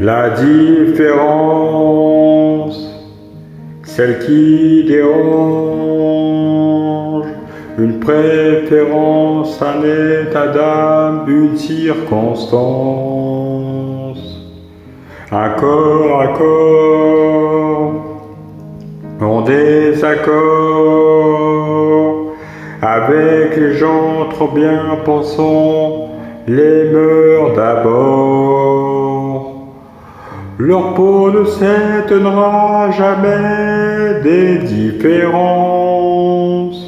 La différence, celle qui dérange, une préférence, un état d'âme, une circonstance, un corps à corps, en désaccord, avec les gens trop bien pensants, les mœurs d'abord. Leur peau ne s'étonnera jamais des différences.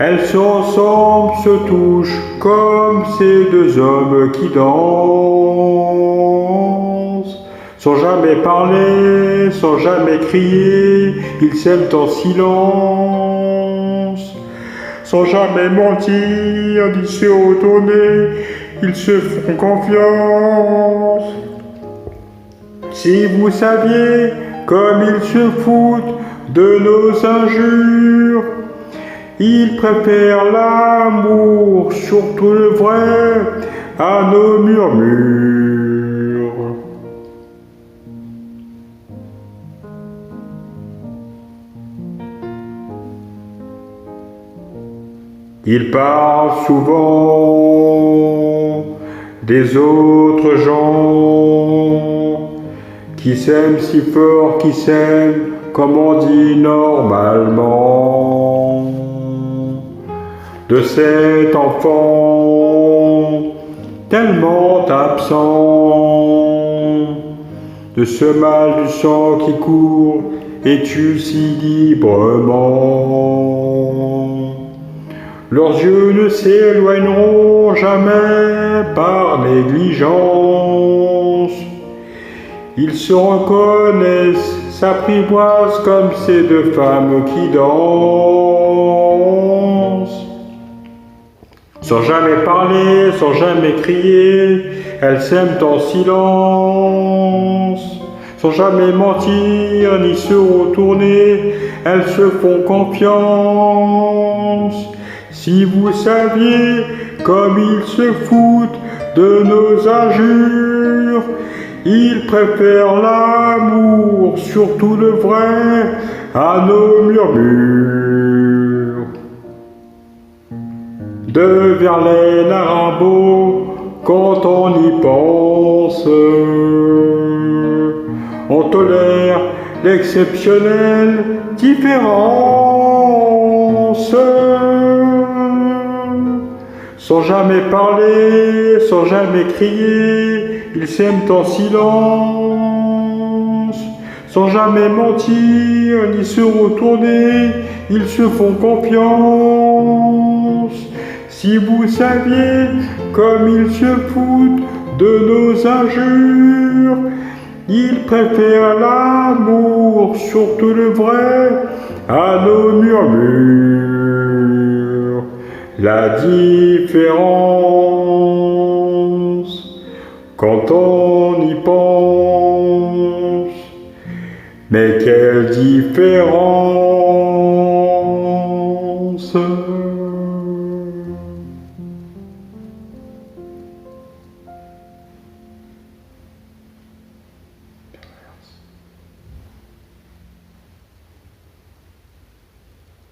Elles se ressemblent, se touchent comme ces deux hommes qui dansent. Sans jamais parler, sans jamais crier, ils s'aiment en silence. Sans jamais mentir, ni se retourner, ils se font confiance. Si vous saviez comme ils se foutent de nos injures, ils préfèrent l'amour, surtout le vrai, à nos murmures. Ils parlent souvent des autres gens qui s'aiment si fort, qui s'aiment comme on dit normalement. De cet enfant tellement absent, de ce mal du sang qui court et tue si librement. Leurs yeux ne s'éloigneront jamais par négligence. Ils se reconnaissent, s'apprivoisent comme ces deux femmes qui dansent. Sans jamais parler, sans jamais crier, elles s'aiment en silence. Sans jamais mentir, ni se retourner, elles se font confiance. Si vous saviez comme ils se foutent de nos injures, ils préfèrent l'amour, surtout le vrai, à nos murmures. De Verlaine à Rimbaud, quand on y pense, on tolère l'exceptionnelle différence. Sans jamais parler, sans jamais crier, ils s'aiment en silence. Sans jamais mentir, ni se retourner, ils se font confiance. Si vous saviez comme ils se foutent de nos injures, ils préfèrent l'amour, surtout le vrai, à nos murmures. La différence, quand on y pense, mais quelle différence!